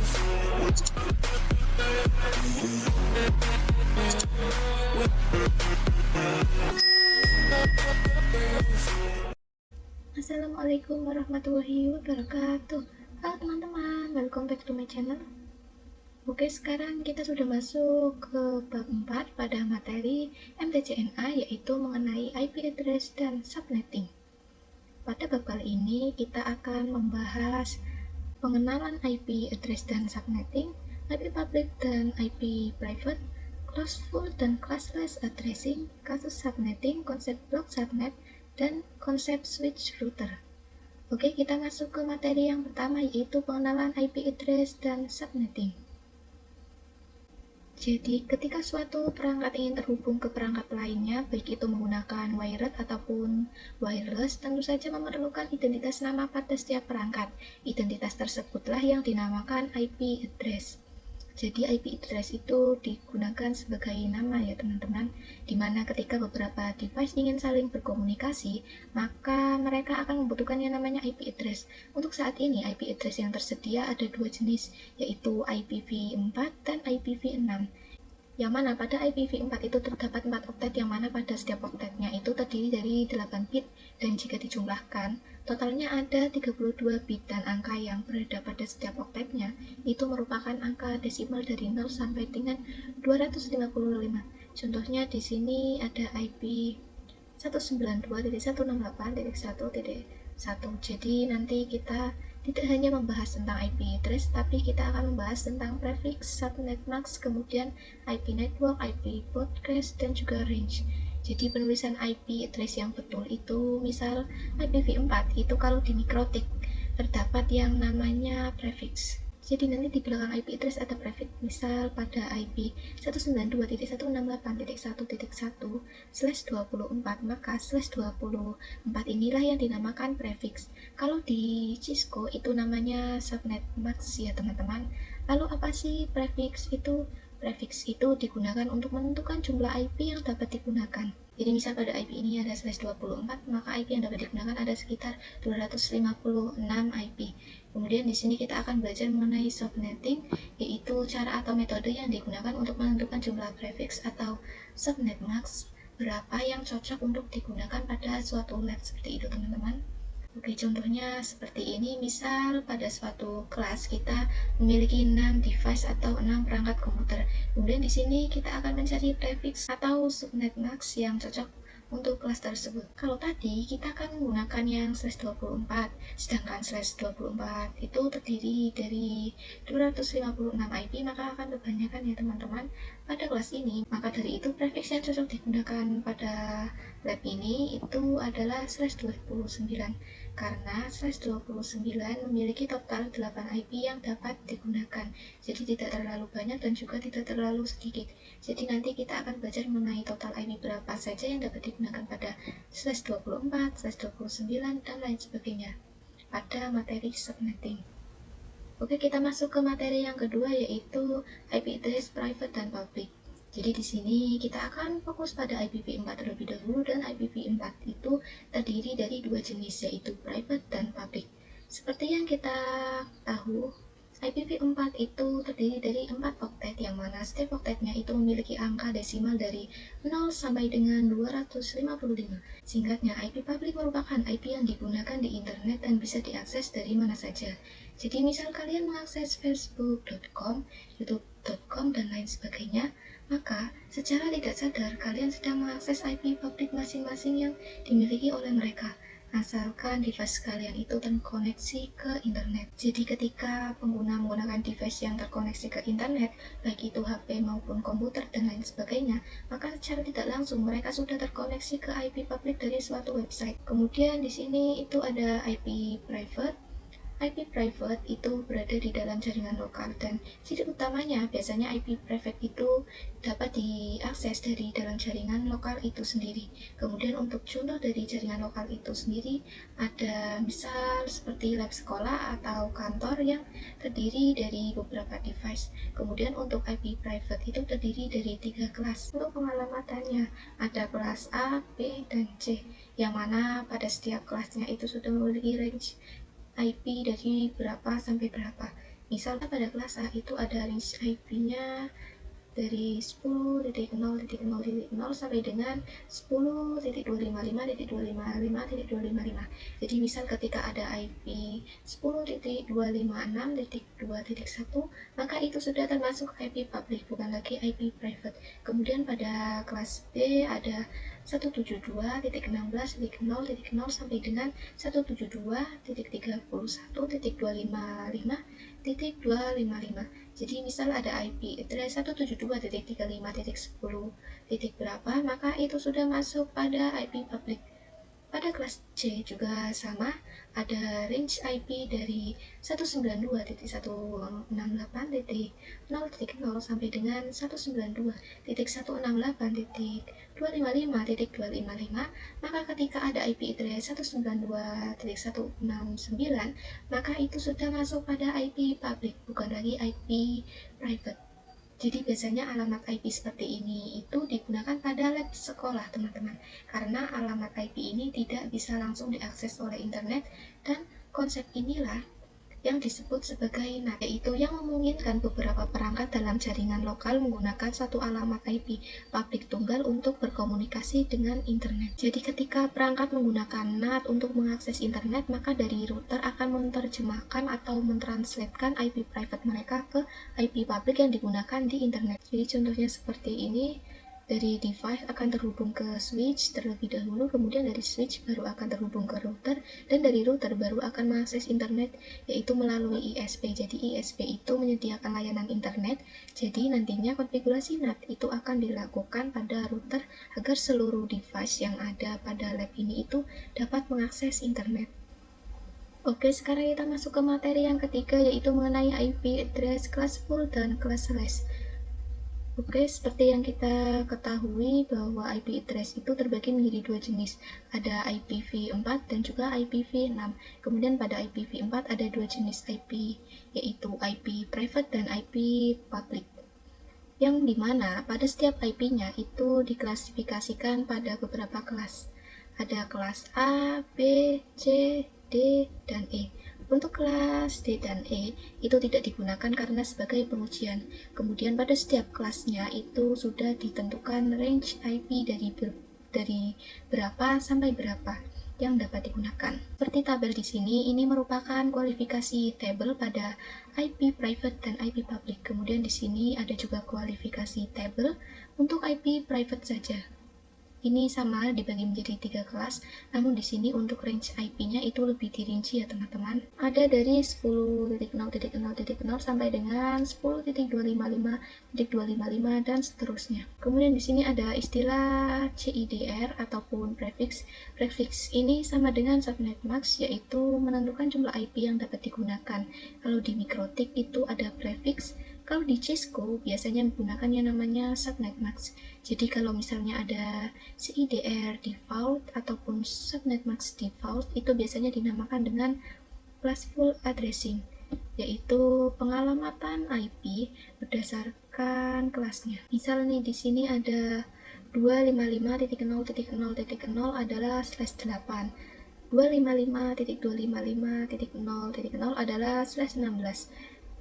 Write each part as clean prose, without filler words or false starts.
Assalamualaikum warahmatullahi wabarakatuh. Halo teman-teman, welcome back to my channel. Oke, sekarang kita sudah masuk ke bab 4 pada materi MTCNA, yaitu mengenai IP address dan subnetting. Pada bab kali ini kita akan membahas pengenalan IP address dan subnetting, IP public dan IP private, classful dan classless addressing, kasus subnetting, konsep block subnet, dan konsep switch router. Oke, kita masuk ke materi yang pertama, yaitu pengenalan IP address dan subnetting. Jadi, ketika suatu perangkat ingin terhubung ke perangkat lainnya, baik itu menggunakan wired ataupun wireless, tentu saja memerlukan identitas nama pada setiap perangkat. Identitas tersebutlah yang dinamakan IP address. Jadi IP address itu digunakan sebagai nama ya teman-teman, dimana ketika beberapa device ingin saling berkomunikasi, maka mereka akan membutuhkan yang namanya IP address. Untuk saat ini IP address yang tersedia ada dua jenis, yaitu IPv4 dan IPv6. Yang mana pada IPv4 itu terdapat 4 oktet, yang mana pada setiap oktetnya itu terdiri dari 8 bit, dan jika dijumlahkan totalnya ada 32 bit, dan angka yang berada pada setiap oktetnya itu merupakan angka desimal dari 0 sampai dengan 255. Contohnya di sini ada IP 192.168.1.1. Jadi nanti kita tidak hanya membahas tentang IP address, tapi kita akan membahas tentang prefix, subnet mask, kemudian IP network, IP broadcast, dan juga range. Jadi penulisan IP address yang betul itu, misal IPv4 itu kalau di mikrotik terdapat yang namanya prefix. Jadi nanti di belakang IP address ada prefix, misal pada IP 192.168.1.1/24, maka /24 inilah yang dinamakan prefix. Kalau di Cisco itu namanya subnet mask ya teman-teman. Lalu apa sih prefix itu? Prefix itu digunakan untuk menentukan jumlah IP yang dapat digunakan. Jadi misal pada IP ini ada /24, maka IP yang dapat digunakan ada sekitar 256 IP. Kemudian di sini kita akan belajar mengenai subnetting, yaitu cara atau metode yang digunakan untuk menentukan jumlah prefix atau subnet mask berapa yang cocok untuk digunakan pada suatu lab, seperti itu teman-teman. Oke, contohnya seperti ini. Misal pada suatu kelas kita memiliki 6 device atau 6 perangkat komputer. Kemudian di sini kita akan mencari prefix atau subnet mask yang cocok untuk kelas tersebut. Kalau tadi kita akan menggunakan yang /24, sedangkan /24 itu terdiri dari 256 IP, maka akan kebanyakan ya teman-teman pada kelas ini. Maka dari itu prefix yang cocok digunakan pada lab ini itu adalah /29, karena /29 memiliki total 8 IP yang dapat digunakan. Jadi tidak terlalu banyak dan juga tidak terlalu sedikit. Jadi nanti kita akan belajar mengenai total IP berapa saja yang dapat digunakan pada /24, /29, dan lain sebagainya pada materi subnetting. Oke, kita masuk ke materi yang kedua, yaitu IP address private dan public. Jadi di sini kita akan fokus pada IPv4 terlebih dahulu, dan IPv4 itu terdiri dari dua jenis, yaitu private dan public. Seperti yang kita tahu, IPv4 itu terdiri dari 4 oktet, yang mana setiap oktetnya itu memiliki angka desimal dari 0 sampai dengan 255. Singkatnya, IP public merupakan IP yang digunakan di internet dan bisa diakses dari mana saja. Jadi misal kalian mengakses facebook.com, youtube.com, dan lain sebagainya, maka secara tidak sadar kalian sedang mengakses IP publik masing-masing yang dimiliki oleh mereka, asalkan device kalian itu terkoneksi ke internet. Jadi ketika pengguna menggunakan device yang terkoneksi ke internet, baik itu HP maupun komputer dan lain sebagainya, maka secara tidak langsung mereka sudah terkoneksi ke IP publik dari suatu website. Kemudian di sini itu ada IP private. IP private itu berada di dalam jaringan lokal, dan ciri utamanya biasanya IP private itu dapat diakses dari dalam jaringan lokal itu sendiri. Kemudian untuk contoh dari jaringan lokal itu sendiri ada misal seperti lab sekolah atau kantor yang terdiri dari beberapa device. Kemudian untuk IP private itu terdiri dari 3 kelas. Untuk pengalamannya ada kelas A, B, dan C, yang mana pada setiap kelasnya itu sudah memiliki range IP dari berapa sampai berapa. Misalnya pada kelas A itu ada range IP-nya dari 10.0.0.0 sampai dengan 10.255.255.255. Jadi misal ketika ada IP 10.256.2.1, maka itu sudah termasuk IP public, bukan lagi IP private. Kemudian pada kelas B ada 172.16.0.0 sampai dengan 172.31.255.255. Jadi misal ada IP address 172.35.10 berapa, maka itu sudah masuk pada IP public. Pada kelas C juga sama, ada range IP dari 192.168.0.0 sampai dengan 192.168.255.255. Maka ketika ada IP address 192.169, maka itu sudah masuk pada IP public, bukan lagi IP private. Jadi biasanya alamat IP seperti ini itu digunakan pada lab sekolah, teman-teman. Karena alamat IP ini tidak bisa langsung diakses oleh internet, dan konsep inilah yang disebut sebagai NAT, yaitu yang memungkinkan beberapa perangkat dalam jaringan lokal menggunakan satu alamat IP publik tunggal untuk berkomunikasi dengan internet. Jadi ketika perangkat menggunakan NAT untuk mengakses internet, maka dari router akan menerjemahkan atau mentranslatekan IP private mereka ke IP publik yang digunakan di internet. Jadi contohnya seperti ini. Dari device akan terhubung ke switch terlebih dahulu, kemudian dari switch baru akan terhubung ke router, dan dari router baru akan mengakses internet, yaitu melalui ISP. Jadi ISP itu menyediakan layanan internet, jadi nantinya konfigurasi NAT itu akan dilakukan pada router agar seluruh device yang ada pada lab ini itu dapat mengakses internet. Oke, sekarang kita masuk ke materi yang ketiga, yaitu mengenai IP address kelas full dan kelas slash. Oke, seperti yang kita ketahui bahwa IP address itu terbagi menjadi dua jenis. Ada IPv4 dan juga IPv6. Kemudian pada IPv4 ada dua jenis IP, yaitu IP private dan IP public. Yang dimana pada setiap IP-nya itu diklasifikasikan pada beberapa kelas. Ada kelas A, B, C, D, dan E. Untuk kelas D dan E itu tidak digunakan karena sebagai pengujian. Kemudian pada setiap kelasnya itu sudah ditentukan range IP dari berapa sampai berapa yang dapat digunakan. Seperti tabel di sini, ini merupakan kualifikasi tabel pada IP private dan IP public. Kemudian di sini ada juga kualifikasi tabel untuk IP private saja. Ini sama dibagi menjadi 3 kelas, namun di sini untuk range IP-nya itu lebih dirinci ya teman-teman. Ada dari 10.0.0.0 sampai dengan 10.255.255 dan seterusnya. Kemudian di sini ada istilah CIDR ataupun prefix. Prefix ini sama dengan subnet max, yaitu menentukan jumlah IP yang dapat digunakan. Kalau di Mikrotik itu ada prefix. Kalau di Cisco biasanya menggunakan yang namanya subnet max. Jadi kalau misalnya ada CIDR default ataupun subnet max default, itu biasanya dinamakan dengan classful addressing, yaitu pengalamatan IP berdasarkan kelasnya. Misal nih di sini ada 255.0.0.0 adalah /8, 255.255.0.0 adalah /16,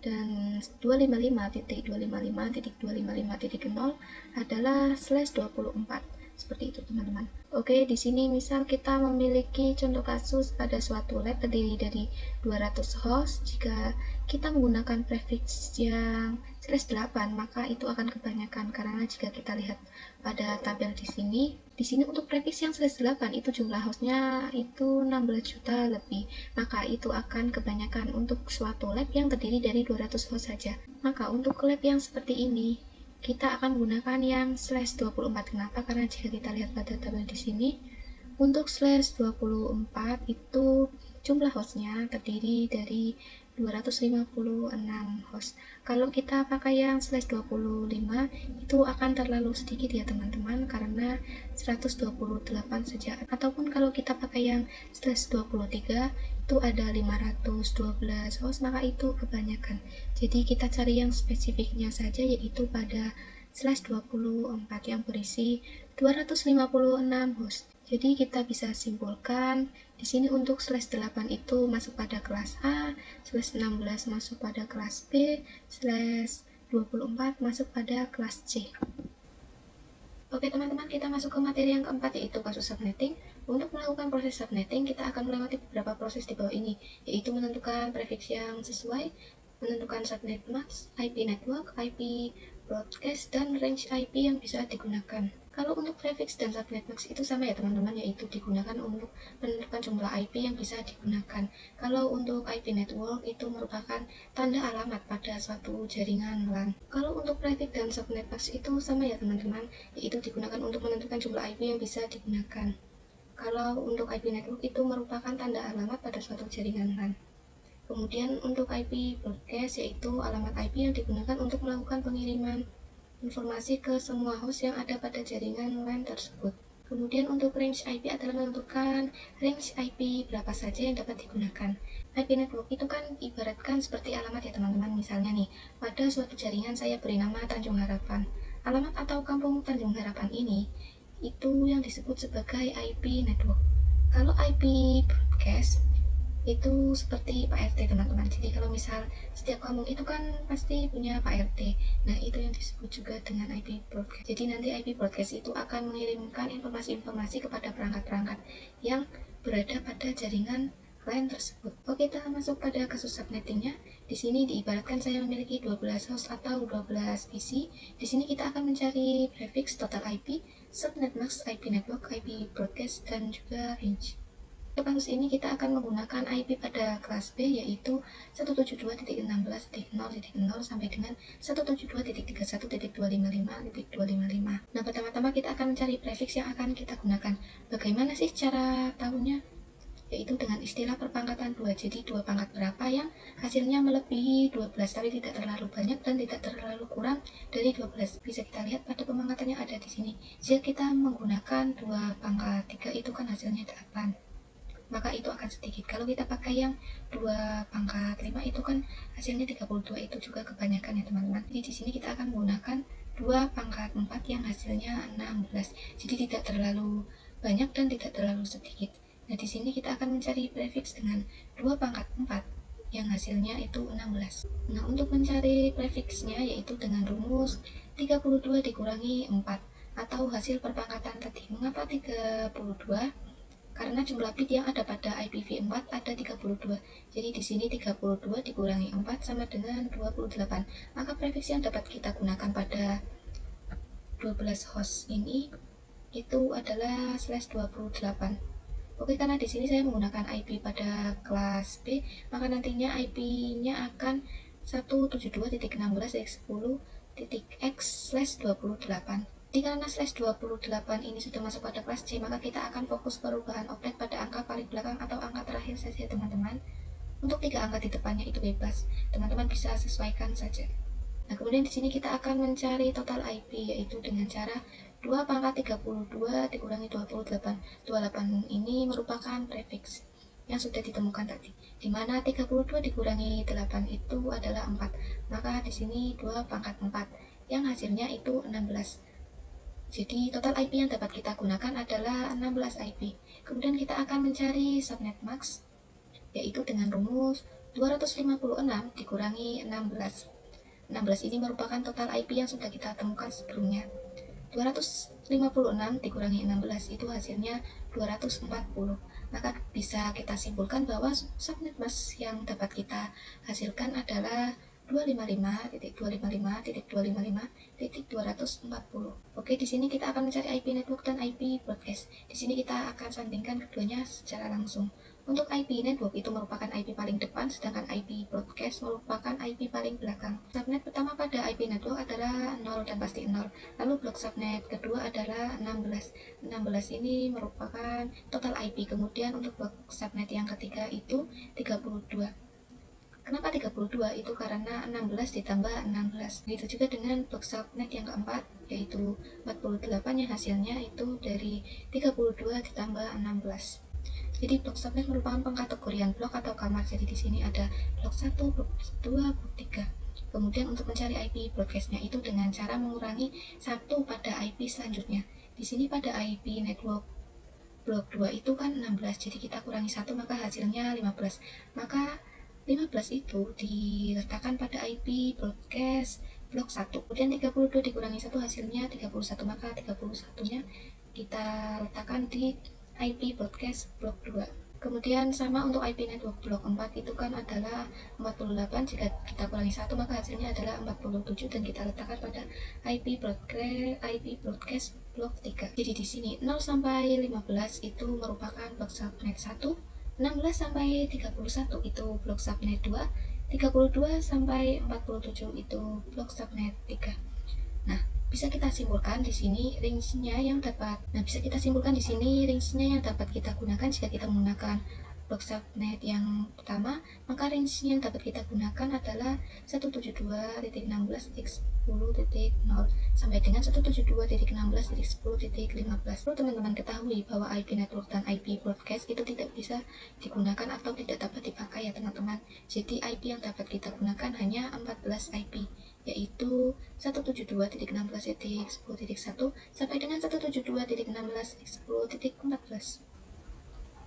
dan 255.255.255.0 adalah /24. Seperti itu teman-teman. Oke, di sini misal kita memiliki contoh kasus pada suatu lab terdiri dari 200 host. Jika kita menggunakan prefix yang /8, maka itu akan kebanyakan, karena jika kita lihat pada tabel di sini untuk prefix yang /8 itu jumlah hostnya itu 16 juta lebih, maka itu akan kebanyakan untuk suatu lab yang terdiri dari 200 host saja. Maka untuk lab yang seperti ini kita akan menggunakan yang /24. Kenapa? Karena jika kita lihat pada tabel di sini, untuk /24 itu jumlah hostnya terdiri dari 256 host. Kalau kita pakai yang /25 itu akan terlalu sedikit ya teman-teman, karena 128 saja. Ataupun kalau kita pakai yang /23 itu ada 512 host, maka itu kebanyakan. Jadi kita cari yang spesifiknya saja, yaitu pada /24 yang berisi 256 host. Jadi kita bisa simpulkan di sini untuk slash 8 itu masuk pada kelas A, slash 16 masuk pada kelas B, slash 24 masuk pada kelas C. Oke teman-teman, kita masuk ke materi yang keempat, yaitu kasus subnetting. Untuk melakukan proses subnetting, kita akan melewati beberapa proses di bawah ini, yaitu menentukan prefix yang sesuai, menentukan subnet mask, IP network, IP broadcast, dan range IP yang bisa digunakan. Kalau untuk prefix dan subnet mask itu sama ya teman-teman, yaitu digunakan untuk menentukan jumlah IP yang bisa digunakan. Kalau untuk IP network itu merupakan tanda alamat pada suatu jaringan LAN. Kalau untuk prefix dan subnet mask itu sama ya teman-teman, yaitu digunakan untuk menentukan jumlah IP yang bisa digunakan. Kalau untuk IP network itu merupakan tanda alamat pada suatu jaringan LAN. Kemudian untuk IP broadcast yaitu alamat IP yang digunakan untuk melakukan pengiriman informasi ke semua host yang ada pada jaringan LAN tersebut. Kemudian untuk range IP adalah menentukan range IP berapa saja yang dapat digunakan. IP network itu kan ibaratkan seperti alamat ya teman-teman. Misalnya nih, pada suatu jaringan saya beri nama Tanjung Harapan. Alamat atau kampung Tanjung Harapan ini itu yang disebut sebagai IP network. Kalau IP broadcast itu seperti Pak RT teman-teman. Jadi kalau misal setiap kampung itu kan pasti punya Pak RT. Nah itu yang disebut juga dengan IP broadcast. Jadi nanti IP broadcast itu akan mengirimkan informasi-informasi kepada perangkat-perangkat yang berada pada jaringan LAN tersebut. Oke, kita masuk pada kasus subnettingnya. Di sini diibaratkan saya memiliki 12 host atau 12 PC. Di sini kita akan mencari prefix total IP, subnet mask, IP network, IP broadcast, dan juga range. Untuk kasus ini kita akan menggunakan IP pada kelas B, yaitu 172.16.0.0 sampai dengan 172.31.255.255. Nah, pertama-tama kita akan mencari prefix yang akan kita gunakan. Bagaimana sih cara tahunya? Yaitu dengan istilah perpangkatan 2. Jadi 2 pangkat berapa yang hasilnya melebihi 12 tapi tidak terlalu banyak dan tidak terlalu kurang dari 12. Bisa kita lihat pada pemangkatannya ada di sini. Jika kita menggunakan 2 pangkat 3 itu kan hasilnya 8. Maka itu akan sedikit. Kalau kita pakai yang 2 pangkat 5 itu kan hasilnya 32, itu juga kebanyakan ya teman-teman. Jadi di sini kita akan menggunakan 2 pangkat 4 yang hasilnya 16. Jadi tidak terlalu banyak dan tidak terlalu sedikit. Nah, di sini kita akan mencari prefix dengan 2 pangkat 4 yang hasilnya itu 16. Nah, untuk mencari prefixnya yaitu dengan rumus 32 dikurangi 4 atau hasil perpangkatan tadi. Mengapa 32? Karena jumlah bit yang ada pada IPv4 ada 32. Jadi di sini 32 dikurangi 4 sama dengan 28. Maka prefix yang dapat kita gunakan pada 12 host ini itu adalah /28. Oke, karena di sini saya menggunakan IP pada kelas B, maka nantinya IP-nya akan 172.16.10.x/28. Jadi karena /28 ini sudah masuk pada kelas C, maka kita akan fokus perubahan offset pada angka paling belakang atau angka terakhir saja teman-teman. Untuk 3 angka di depannya itu bebas, teman-teman bisa sesuaikan saja. Nah, kemudian di sini kita akan mencari total IP, yaitu dengan cara 2 pangkat 32 dikurangi 28. 28 ini merupakan prefix yang sudah ditemukan tadi, di mana 32 dikurangi 8 itu adalah 4. Maka di sini 2 pangkat 4 yang hasilnya itu 16. Jadi total IP yang dapat kita gunakan adalah 16 IP. Kemudian kita akan mencari subnet max, yaitu dengan rumus 256 dikurangi 16. 16 ini merupakan total IP yang sudah kita temukan sebelumnya. 256 dikurangi 16 itu hasilnya 240. Maka bisa kita simpulkan bahwa subnet mask yang dapat kita hasilkan adalah 255.255.255.240. Oke, di sini kita akan mencari IP network dan IP broadcast. Di sini kita akan sandingkan keduanya secara langsung. Untuk IP network itu merupakan IP paling depan, sedangkan IP broadcast merupakan IP paling belakang. Subnet pertama pada IP network adalah 0 dan pasti 0. Lalu blok subnet kedua adalah 16. 16 ini merupakan total IP. Kemudian untuk blok subnet yang ketiga itu 32. Kenapa 32? Itu karena 16 ditambah 16. Begitu juga dengan blok subnet yang keempat, yaitu 48 yang hasilnya itu dari 32 ditambah 16. Jadi blok subnet merupakan pengkategorian blok atau kamar. Jadi di sini ada blok 1, blok 2, blok 3. Kemudian untuk mencari IP broadcastnya itu dengan cara mengurangi 1 pada IP selanjutnya. Di sini pada IP network blok 2 itu kan 16, jadi kita kurangi 1 maka hasilnya 15. Maka 15 itu diletakkan pada IP broadcast blok 1. Kemudian 32 dikurangi 1 hasilnya 31, maka 31-nya kita letakkan di IP broadcast blok 2. Kemudian sama untuk IP network blok 4 itu kan adalah 48, jika kita kurangi 1 maka hasilnya adalah 47 dan kita letakkan pada IP broadcast blok 3. Jadi di sini 0 sampai 15 itu merupakan blok subnet 1, 16 sampai 31 itu blok subnet 2, 32 sampai 47 itu blok subnet 3. Nah, bisa kita simpulkan di sini range-nya yang dapat. Kita gunakan jika kita menggunakan blok subnet yang pertama, maka range yang dapat kita gunakan adalah 172.16x10.0 sampai dengan 172.16.10.15. Perlu teman-teman ketahui bahwa IP network dan IP broadcast itu tidak bisa digunakan atau tidak dapat dipakai ya teman-teman. Jadi IP yang dapat kita gunakan hanya 14 IP, yaitu 172.16.10.1 sampai dengan 172.16.10.14.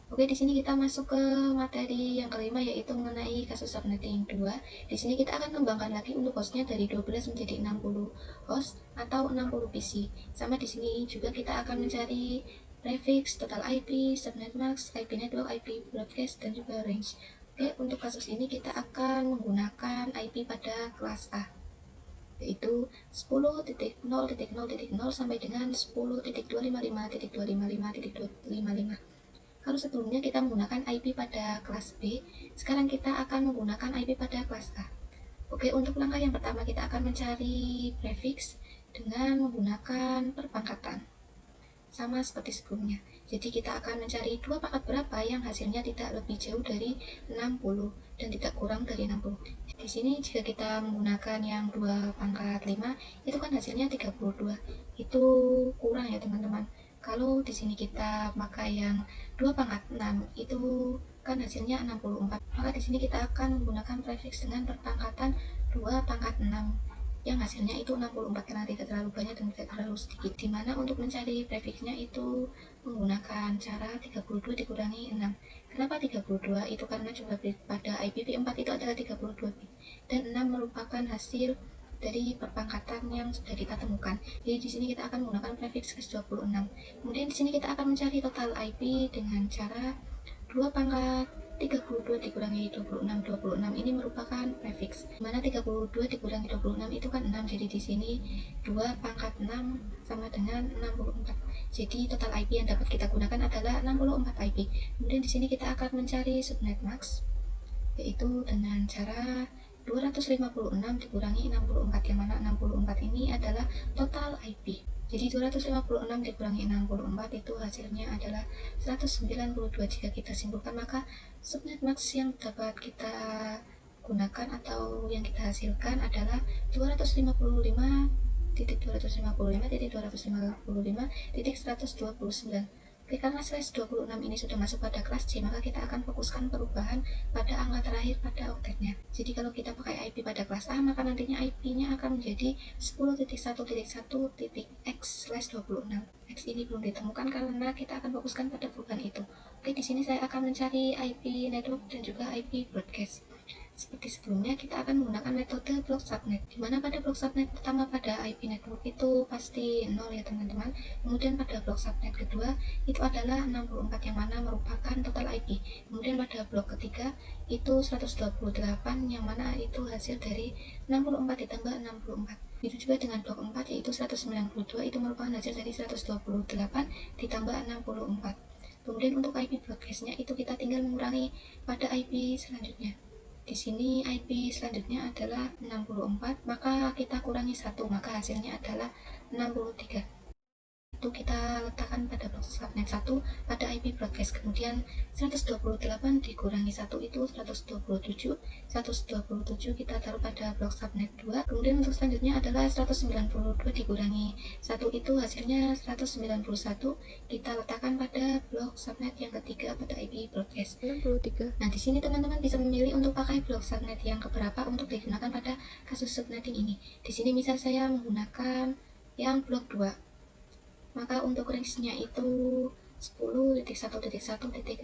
Oke, di sini kita masuk ke materi yang kelima, yaitu mengenai kasus subnetting 2. Di sini kita akan kembangkan lagi untuk hostnya dari 12 menjadi 60 host atau 60 PC. Sama di sini juga kita akan mencari prefix, total IP, subnet max, IP network, IP broadcast, dan juga range. Oke, untuk kasus ini kita akan menggunakan IP pada kelas A, yaitu 10.0.0.0 sampai dengan 10.255.255.255. Kalau sebelumnya kita menggunakan IP pada kelas B, sekarang kita akan menggunakan IP pada kelas A. Oke, untuk langkah yang pertama kita akan mencari prefix dengan menggunakan perpangkatan. Sama seperti sebelumnya. Jadi kita akan mencari dua pangkat berapa yang hasilnya tidak lebih jauh dari 60 dan tidak kurang dari 60. Di sini jika kita menggunakan yang 2 pangkat 5, itu kan hasilnya 32. Itu kurang ya teman-teman. Kalau di sini kita pakai yang 2 pangkat 6, itu kan hasilnya 64. Maka di sini kita akan menggunakan prefix dengan perpangkatan 2 pangkat 6 yang hasilnya itu 64 karena tidak terlalu banyak dan tidak terlalu sedikit. Dimana untuk mencari prefixnya itu menggunakan cara 32 dikurangi 6. Kenapa 32? Itu karena jumlah bit pada IPv4 itu adalah 32 bit dan 6 merupakan hasil dari perpangkatan yang sudah kita temukan. Jadi di sini kita akan menggunakan prefix ke-26. Kemudian di sini kita akan mencari total IP dengan cara 2 pangkat 32 dikurangi 26. 26 ini merupakan prefix. Mana 32 dikurangi 26 itu kan 6. Jadi di sini 2 pangkat 6 sama dengan 64. Jadi total IP yang dapat kita gunakan adalah 64 IP. Kemudian di sini kita akan mencari subnet max, yaitu dengan cara 256 dikurangi 64, yang mana 64 ini adalah total IP. Jadi 256 dikurangi 64 itu hasilnya adalah 192. Jika kita simpulkan maka subnet max yang dapat kita gunakan atau yang kita hasilkan adalah 255.255.255.129. Oke, karena slash 26 ini sudah masuk pada kelas C, maka kita akan fokuskan perubahan pada angka terakhir pada oktetnya. Jadi kalau kita pakai IP pada kelas A, maka nantinya IP-nya akan menjadi 10.1.1.x/26. X ini belum ditemukan karena kita akan fokuskan pada perubahan itu. Oke, di sini saya akan mencari IP network dan juga IP broadcast. Seperti sebelumnya, kita akan menggunakan metode block subnet, di mana pada block subnet pertama pada IP network itu pasti 0 ya teman-teman. Kemudian pada block subnet kedua itu adalah 64, yang mana merupakan total IP. Kemudian pada blok ketiga itu 128, yang mana itu hasil dari 64 ditambah 64. Itu juga dengan blok 4, yaitu 192, itu merupakan hasil dari 128 ditambah 64. Kemudian untuk IP broadcastnya itu kita tinggal mengurangi pada IP selanjutnya. Di sini IP selanjutnya adalah 64, maka kita kurangi 1, maka hasilnya adalah 63. Itu kita letakkan pada blok subnet 1 pada IP broadcast. Kemudian 128 dikurangi 1 itu 127. 127 kita taruh pada blok subnet 2. Kemudian untuk selanjutnya adalah 192 dikurangi 1 itu hasilnya 191. Kita letakkan pada blok subnet yang ketiga pada IP broadcast 63. Nah, di sini teman-teman bisa memilih untuk pakai blok subnet yang keberapa untuk digunakan pada kasus subnetting ini. Di sini misal saya menggunakan yang blok 2. Maka untuk range-nya itu 10.1.1.64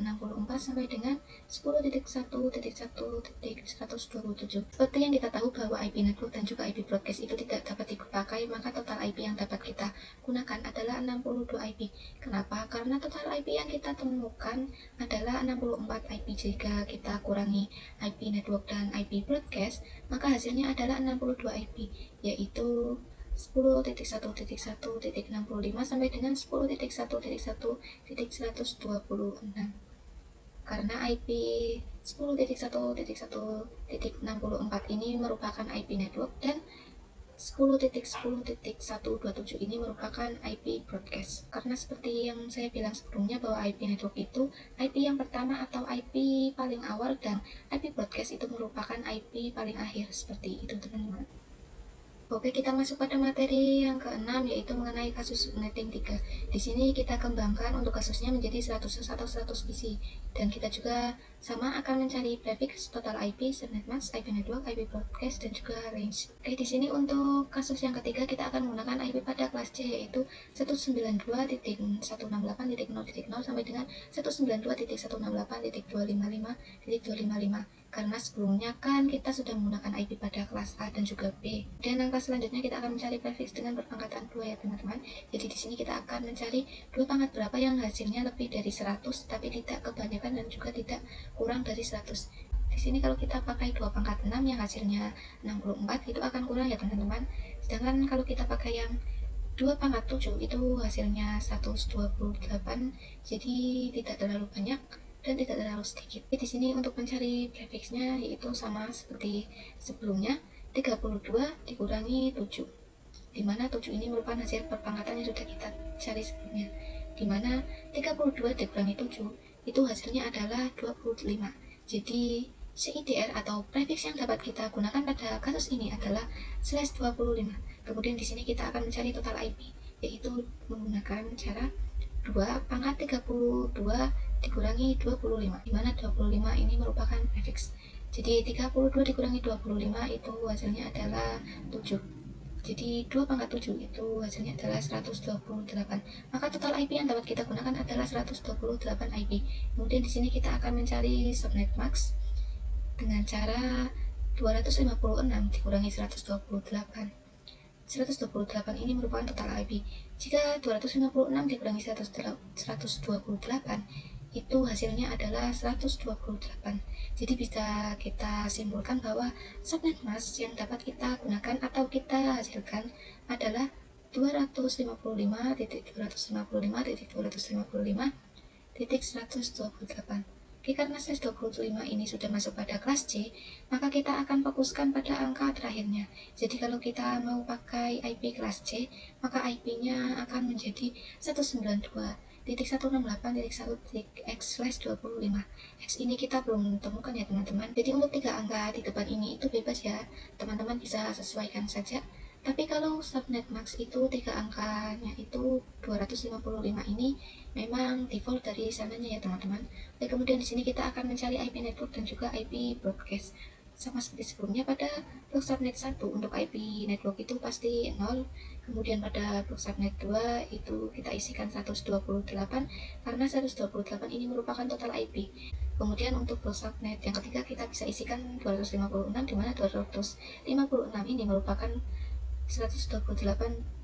sampai dengan 10.1.1.127. Seperti yang kita tahu bahwa IP network dan juga IP broadcast itu tidak dapat dipakai, maka total IP yang dapat kita gunakan adalah 62 IP. Kenapa? Karena total IP yang kita temukan adalah 64 IP. Jika kita kurangi IP network dan IP broadcast, maka hasilnya adalah 62 IP, yaitu 10.1.1.65 sampai dengan 10.1.1.126. Karena IP 10.1.1.64 ini merupakan IP network dan 10.10.127 ini merupakan IP broadcast. Karena seperti yang saya bilang sebelumnya bahwa IP network itu IP yang pertama atau IP paling awal dan IP broadcast itu merupakan IP paling akhir. Seperti itu teman-teman. Oke, kita masuk pada materi yang keenam, yaitu mengenai kasus subnetting 3. Di sini kita kembangkan untuk kasusnya menjadi 100 atau 100 PC. Dan kita juga sama akan mencari prefix, total IP, subnet mask, IP network, IP broadcast, dan juga range. Oke, di sini untuk kasus yang ketiga kita akan menggunakan IP pada kelas C, yaitu 192.168.0.0 sampai dengan 192.168.255.255. Karena sebelumnya kan kita sudah menggunakan IP pada kelas A dan juga B. Dan langkah selanjutnya kita akan mencari prefix dengan berpangkatan 2 ya teman-teman. Jadi di sini kita akan mencari dua pangkat berapa yang hasilnya lebih dari 100 tapi tidak kebanyakan dan juga tidak kurang dari 100. Di sini kalau kita pakai 2 pangkat 6 yang hasilnya 64 itu akan kurang ya teman-teman. Sedangkan kalau kita pakai yang 2 pangkat 7 itu hasilnya 128, jadi tidak terlalu banyak dan tidak terlalu sedikit. Di sini untuk mencari prefixnya yaitu sama seperti sebelumnya, 32 dikurangi 7, dimana 7 ini merupakan hasil perpangkatan yang sudah kita cari sebelumnya, dimana 32 dikurangi 7 itu hasilnya adalah 25. Jadi CIDR atau prefix yang dapat kita gunakan pada kasus ini adalah /25. Kemudian di sini kita akan mencari total IP, yaitu menggunakan cara 2 pangkat 32 dikurangi 25, dimana 25 ini merupakan prefix. Jadi 32 dikurangi 25 itu hasilnya adalah 7. Jadi 2 pangkat 7 itu hasilnya adalah 128. Maka total IP yang dapat kita gunakan adalah 128 IP. Kemudian di sini kita akan mencari subnet max dengan cara 256 dikurangi 128. 128 ini merupakan total IP. Jika 256 dikurangi 128 itu hasilnya adalah 128. Jadi bisa kita simpulkan bahwa subnet mask yang dapat kita gunakan atau kita hasilkan adalah 255.255.255.128. Oke, karena size 25 ini sudah masuk pada kelas C, maka kita akan fokuskan pada angka terakhirnya. Jadi kalau kita mau pakai IP kelas C, maka IP-nya akan menjadi 192.168.1.x/25. X ini kita belum temukan ya teman-teman. Jadi untuk 3 angka di depan ini itu bebas ya, teman-teman bisa sesuaikan saja. Tapi kalau subnet max itu 3 angkanya itu 255 ini memang default dari sananya ya teman-teman. Oke, kemudian di sini kita akan mencari IP network dan juga IP broadcast. Sama seperti sebelumnya pada blok subnet 1 untuk IP network itu pasti 0. Kemudian pada blok subnet 2 itu kita isikan 128 karena 128 ini merupakan total IP. Kemudian untuk blok subnet yang ketiga kita bisa isikan 256, dimana 256 ini merupakan 128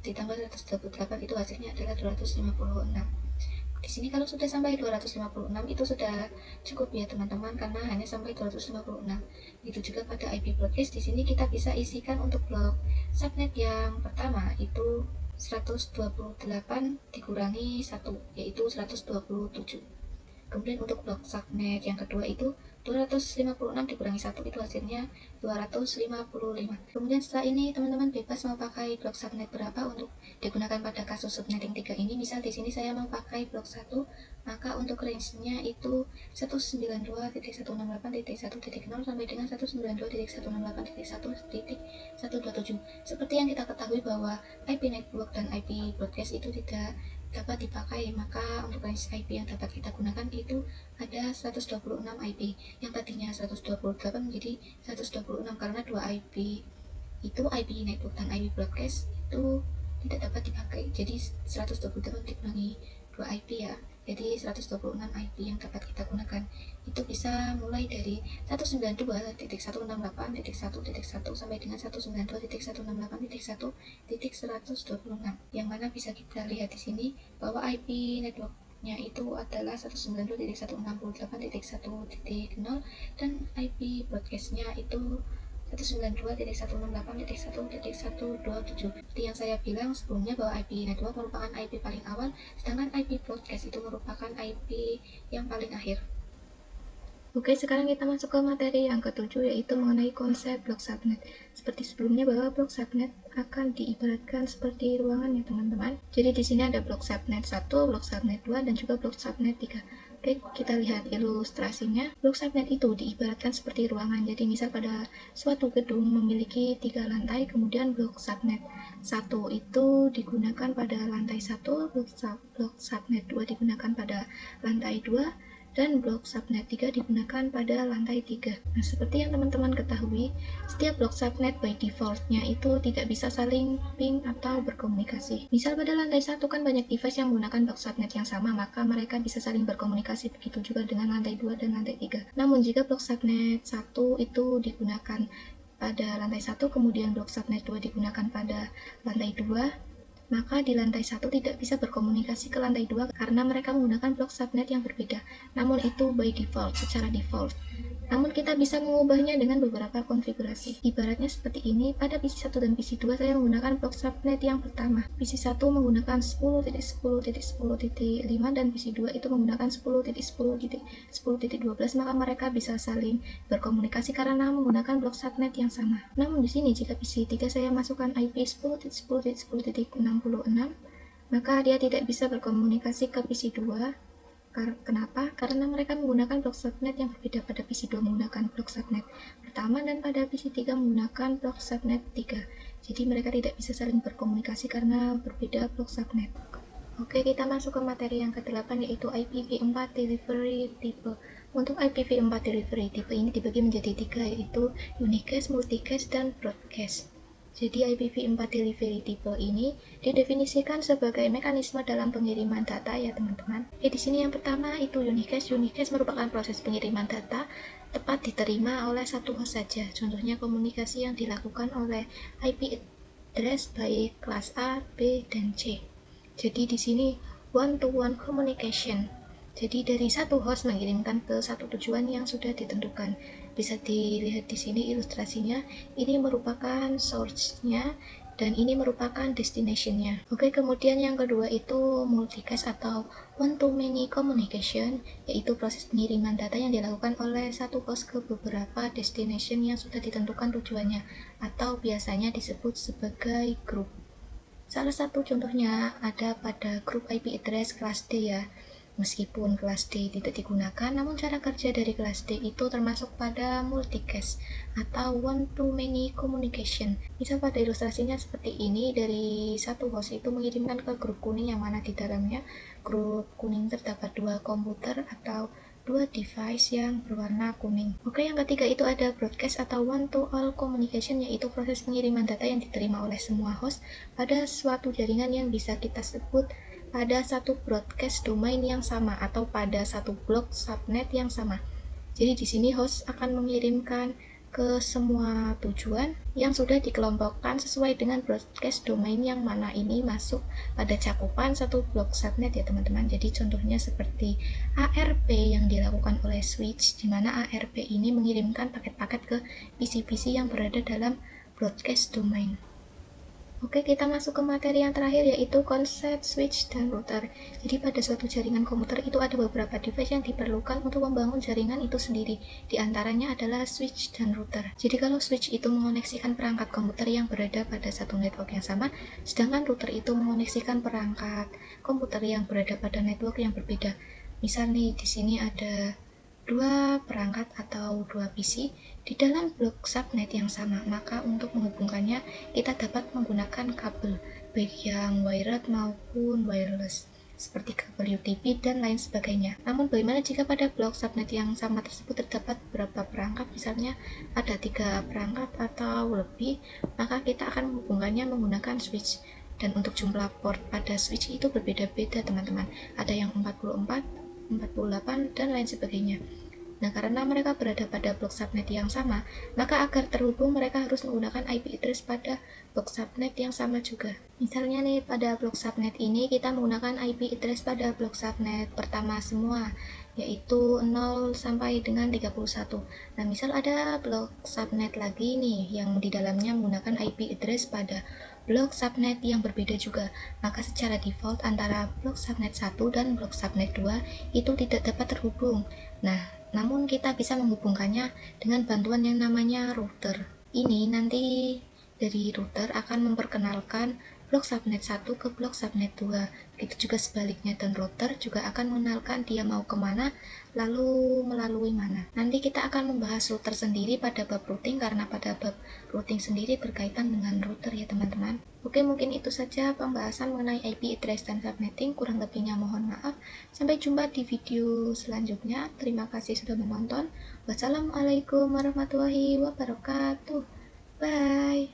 ditambah 128 itu hasilnya adalah 256. Di sini kalau sudah sampai 256 itu sudah cukup ya teman-teman, karena hanya sampai 256. Itu juga pada IP broadcast. Di sini kita bisa isikan untuk blok subnet yang pertama itu 128 dikurangi 1 yaitu 127. Kemudian untuk blok subnet yang kedua itu 256 dikurangi 1 itu hasilnya 255. Kemudian setelah ini teman-teman bebas mau pakai blok subnet berapa untuk digunakan pada kasus subnetting 3 ini. Misal di sini saya mau pakai blok 1, maka untuk range-nya itu 192.168.1.0 sampai dengan 192.168.1.127. Seperti yang kita ketahui bahwa IP network dan IP broadcast itu tidak dapat dipakai, maka untuk range IP yang dapat kita gunakan itu ada 126 IP, yang tadinya 128 menjadi 126 karena 2 IP itu IP network dan IP broadcast itu tidak dapat dipakai. Jadi 128 dikurangi dua IP ya. Jadi 126 IP yang dapat kita gunakan. Itu bisa mulai dari 192.168.1.1 sampai dengan 192.168.1.126, yang mana bisa kita lihat di sini bahwa IP networknya itu adalah 192.168.1.0 dan IP broadcastnya itu 192.168.1.127. Seperti yang saya bilang sebelumnya bahwa IP network merupakan IP paling awal, sedangkan IP broadcast itu merupakan IP yang paling akhir. Oke, sekarang kita masuk ke materi yang ketujuh, yaitu mengenai konsep blok subnet. Seperti sebelumnya bahwa blok subnet akan diibaratkan seperti ruangan ya teman-teman. Jadi di sini ada blok subnet 1, blok subnet 2, dan juga blok subnet 3. Oke, kita lihat ilustrasinya. Blok subnet itu diibaratkan seperti ruangan. Jadi misal pada suatu gedung memiliki 3 lantai, kemudian blok subnet 1 itu digunakan pada lantai 1, blok subnet 2 digunakan pada lantai 2, dan blok subnet 3 digunakan pada lantai 3. Nah, seperti yang teman-teman ketahui, setiap blok subnet by default-nya itu tidak bisa saling ping atau berkomunikasi. Misal pada lantai 1 kan banyak device yang menggunakan blok subnet yang sama, maka mereka bisa saling berkomunikasi. Begitu juga dengan lantai 2 dan lantai 3. Namun jika blok subnet 1 itu digunakan pada lantai 1, kemudian blok subnet 2 digunakan pada lantai 2, maka di lantai 1 tidak bisa berkomunikasi ke lantai 2 karena mereka menggunakan blok subnet yang berbeda. Namun itu by default, secara default. Namun kita bisa mengubahnya dengan beberapa konfigurasi. Ibaratnya seperti ini, pada PC 1 dan PC 2 saya menggunakan blok subnet yang pertama. PC 1 menggunakan 10.10.10.5 dan PC 2 itu menggunakan 10.10.10.12, maka mereka bisa saling berkomunikasi karena menggunakan blok subnet yang sama. Namun di sini jika PC 3 saya masukkan IP 10.10.10.66, maka dia tidak bisa berkomunikasi ke PC 2. Kenapa? Karena mereka menggunakan blok subnet yang berbeda. Pada PC 2 menggunakan blok subnet pertama dan pada PC 3 menggunakan blok subnet 3. Jadi mereka tidak bisa saling berkomunikasi karena berbeda blok subnet. Oke, kita masuk ke materi yang ke-8, yaitu IPv4 delivery type. Untuk IPv4 delivery type ini dibagi menjadi 3, yaitu unicast, multicast, dan broadcast. Jadi IPv4 delivery type ini didefinisikan sebagai mekanisme dalam pengiriman data ya teman-teman. Di sini yang pertama itu unicast. Unicast merupakan proses pengiriman data tepat diterima oleh satu host saja. Contohnya komunikasi yang dilakukan oleh IP address baik kelas A, B, dan C. Jadi di sini one-to-one communication. Jadi dari satu host mengirimkan ke satu tujuan yang sudah ditentukan. Bisa dilihat di sini ilustrasinya. Ini merupakan source-nya dan ini merupakan destination-nya. Oke, kemudian yang kedua itu multicast atau one-to-many communication, yaitu proses pengiriman data yang dilakukan oleh satu host ke beberapa destination yang sudah ditentukan tujuannya, atau biasanya disebut sebagai group. Salah satu contohnya ada pada grup IP address kelas D ya. Meskipun kelas D tidak digunakan, namun cara kerja dari kelas D itu termasuk pada multicast atau one-to-many communication. Misal pada ilustrasinya seperti ini, dari satu host itu mengirimkan ke grup kuning yang mana di dalamnya grup kuning terdapat dua komputer atau dua device yang berwarna kuning. Oke, yang ketiga itu ada broadcast atau one-to-all communication, yaitu proses pengiriman data yang diterima oleh semua host pada suatu jaringan yang bisa kita sebut pada satu broadcast domain yang sama atau pada satu blok subnet yang sama. Jadi di sini host akan mengirimkan ke semua tujuan yang sudah dikelompokkan sesuai dengan broadcast domain yang mana ini masuk pada cakupan satu blok subnet ya teman-teman. Jadi contohnya seperti ARP yang dilakukan oleh switch, di mana ARP ini mengirimkan paket-paket ke PC-PC yang berada dalam broadcast domain. Oke, kita masuk ke materi yang terakhir, yaitu konsep switch dan router. Jadi pada suatu jaringan komputer itu ada beberapa device yang diperlukan untuk membangun jaringan itu sendiri. Di antaranya adalah switch dan router. Jadi kalau switch itu mengoneksikan perangkat komputer yang berada pada satu network yang sama, sedangkan router itu mengoneksikan perangkat komputer yang berada pada network yang berbeda. Misal nih, di sini ada dua perangkat atau dua PC di dalam blok subnet yang sama, maka untuk menghubungkannya kita dapat menggunakan kabel baik yang wired maupun wireless seperti kabel UTP dan lain sebagainya. Namun bagaimana jika pada blok subnet yang sama tersebut terdapat beberapa perangkat, misalnya ada 3 perangkat atau lebih, maka kita akan menghubungkannya menggunakan switch. Dan untuk jumlah port pada switch itu berbeda-beda teman-teman, ada yang 44, 48, dan lain sebagainya. Nah, karena mereka berada pada blok subnet yang sama, maka agar terhubung mereka harus menggunakan IP address pada blok subnet yang sama juga. Misalnya nih, pada blok subnet ini kita menggunakan IP address pada blok subnet pertama semua, yaitu 0 sampai dengan 31. Nah, misal ada blok subnet lagi nih yang di dalamnya menggunakan IP address pada blok subnet yang berbeda juga, maka secara default antara blok subnet 1 dan blok subnet 2 itu tidak dapat terhubung. Nah, namun kita bisa menghubungkannya dengan bantuan yang namanya router. Ini nanti dari router akan memperkenalkan blok subnet 1 ke blok subnet 2. Begitu juga sebaliknya, dan router juga akan mengenalkan dia mau kemana, lalu melalui mana. Nanti kita akan membahas router sendiri pada bab routing, karena pada bab routing sendiri berkaitan dengan router ya teman-teman. Oke, mungkin itu saja pembahasan mengenai IP address dan subnetting. Kurang lebihnya mohon maaf. Sampai jumpa di video selanjutnya. Terima kasih sudah menonton. Wassalamualaikum warahmatullahi wabarakatuh. Bye.